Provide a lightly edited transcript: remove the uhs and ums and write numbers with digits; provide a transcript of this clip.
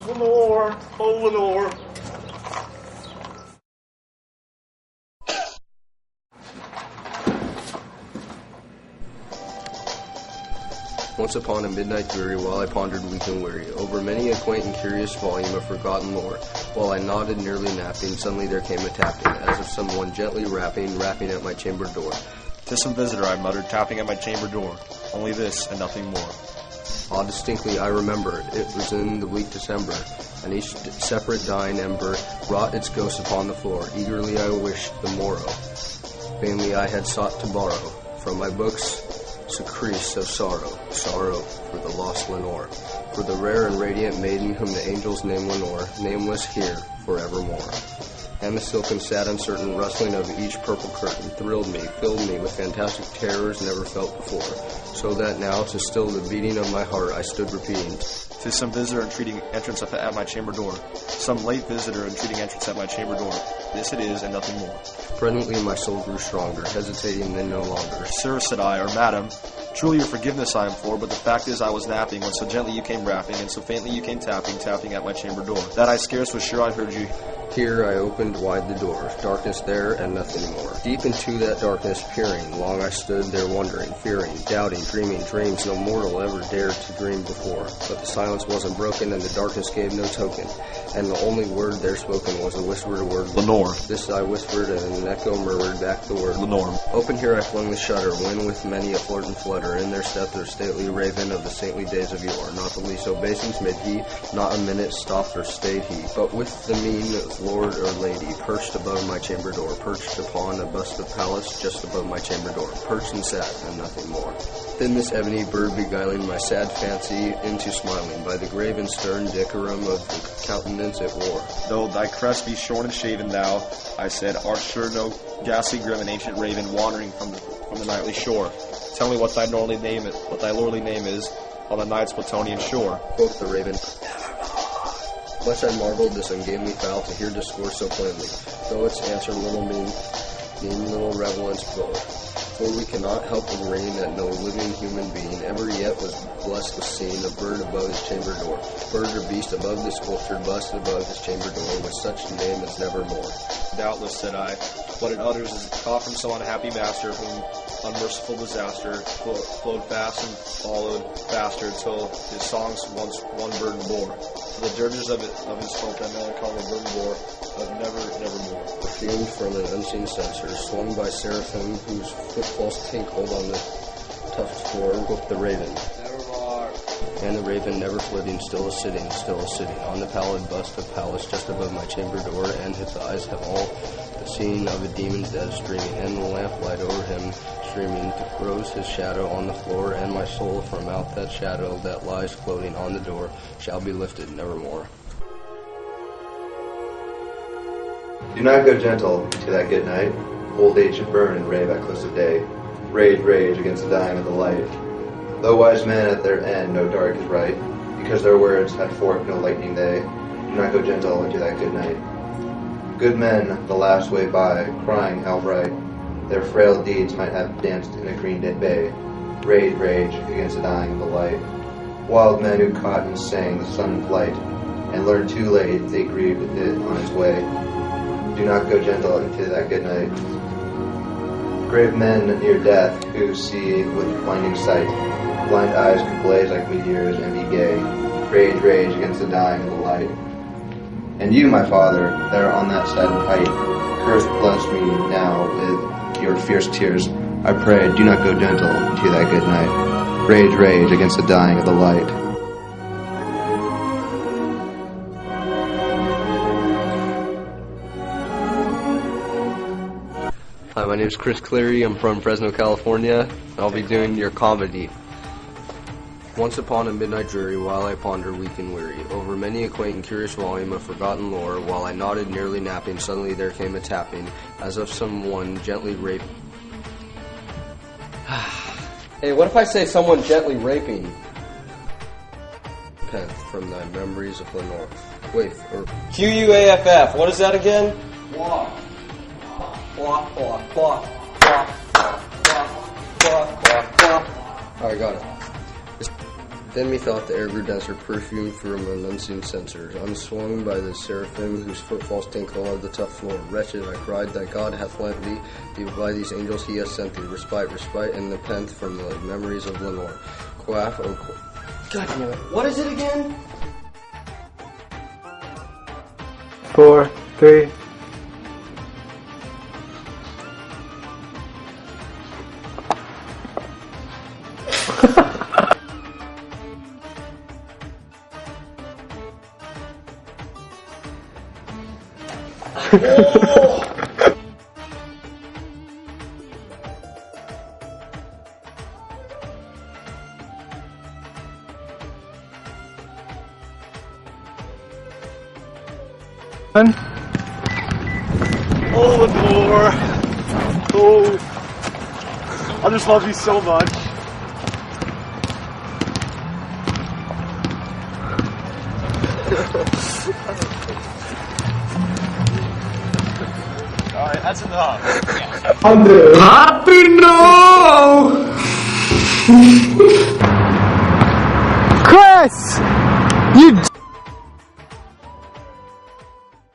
Lenore, oh Lenore. Once upon a midnight dreary, while I pondered weak and weary over many a quaint and curious volume of forgotten lore, while I nodded, nearly napping, suddenly there came a tapping, as of someone gently rapping at my chamber door. "'Tis some visitor," I muttered, tapping at my chamber door. Only this, and nothing more. Ah, distinctly I remember, it was in the bleak December, and each separate dying ember wrought its ghost upon the floor. Eagerly I wished the morrow. Vainly I had sought to borrow from my books secretes of sorrow for the lost Lenore, for the rare and radiant maiden whom the angels name Lenore, nameless here forevermore. And the silken, sad, uncertain rustling of each purple curtain thrilled me, filled me with fantastic terrors never felt before, so that now, to still the beating of my heart, I stood repeating, "'Tis some visitor entreating entrance at my chamber door. Some late visitor entreating entrance at my chamber door. This it is, and nothing more." Presently my soul grew stronger, hesitating then no longer. "Sir," said I, "or madam, truly your forgiveness I implore, but the fact is I was napping when so gently you came rapping, and so faintly you came tapping at my chamber door, that I scarce was sure I heard you." Here I opened wide the door, darkness there and nothing more. Deep into that darkness peering, long I stood there wondering, fearing, doubting, dreaming dreams no mortal ever dared to dream before. But the silence wasn't broken and the darkness gave no token, and the only word there spoken was the whispered word, "Lenore." This I whispered, and an echo murmured back the word, "Lenore." Open here I flung the shutter, when with many a flirt and flutter, in there stepped the stately raven of the saintly days of yore. Not the least obeisance made he, not a minute stopped or stayed he, but with the mien of lord or lady, perched above my chamber door, perched upon a bust of Pallas just above my chamber door, perched and sat, and nothing more. Then this ebony bird beguiling my sad fancy into smiling, by the grave and stern decorum of the countenance it wore. "Though thy crest be shorn and shaven, thou," I said, "art sure no ghastly grim and ancient raven wandering from the nightly shore. Tell me what thy lordly name is on the night's Platonian shore." Quoth the raven, much I marveled this ungainly fowl to hear discourse so plainly, though its answer little mean little relevance bore. For we cannot help agreeing that no living human being ever yet was blessed with seeing a bird above his chamber door, bird or beast above the sculptured bust above his chamber door, with such name as nevermore. "Doubtless," said I, "what it utters is a call from some unhappy master whom unmerciful disaster flowed fast and followed faster till his songs once one burden bore. The dirges of his folk that melancholy burden bore of nevermore." Perfumed from an unseen censer, swung by seraphim whose footfalls tinkled on the tufted floor, quoth the raven, "Nevermore." And the raven, never flitting, still a sitting, on the pallid bust of Pallas just above my chamber door, and his eyes have all the seeing of a demon's dead streaming, and the lamplight over him streaming throws his shadow on the floor, and my soul from out that shadow that lies floating on the door shall be lifted nevermore. Do not go gentle into that good night. Old age should burn and rave at close of day. Rage, rage against the dying of the light. Though wise men at their end know dark is right, because their words had forked no lightning they, do not go gentle into that good night. Good men the last way by, crying how bright their frail deeds might have danced in a green bay. Rage, rage against the dying of the light. Wild men who caught and sang the sun in flight, and learned too late they grieved it on its way. Do not go gentle into that good night. Grave men near death who see with blinding sight, blind eyes could blaze like meteors and be gay. Rage, rage against the dying of the light. And you, my father, there on that saddened height, curse bless me now with your fierce tears. I pray, do not go gentle into that good night. Rage, rage against the dying of the light. Hi, my name is Chris Cleary. I'm from Fresno, California. I'll be doing your comedy. Once upon a midnight dreary, while I ponder weak and weary over many a quaint and curious volume of forgotten lore, while I nodded, nearly napping, suddenly there came a tapping, as of someone gently raping. Hey, what if I say someone gently raping? Repent from thy memories of Lenore. Wait, or QUAFF. What is that again? Walk. Block, block, block, block, block, block, block, block, block. I got it. Then methought the air grew denser, perfumed from an unseen censer, unswung by the seraphim whose footfalls tinkle on the tough floor. Wretched, I cried, thy God hath lent thee, by these angels he hath sent thee, respite, and nepenthe from the memories of Lenore. Quaff, oh, God damn it, what is it again? 4, 3. Oh, Lenore. Oh, I just love you so much. Alright, that's enough. Happy no!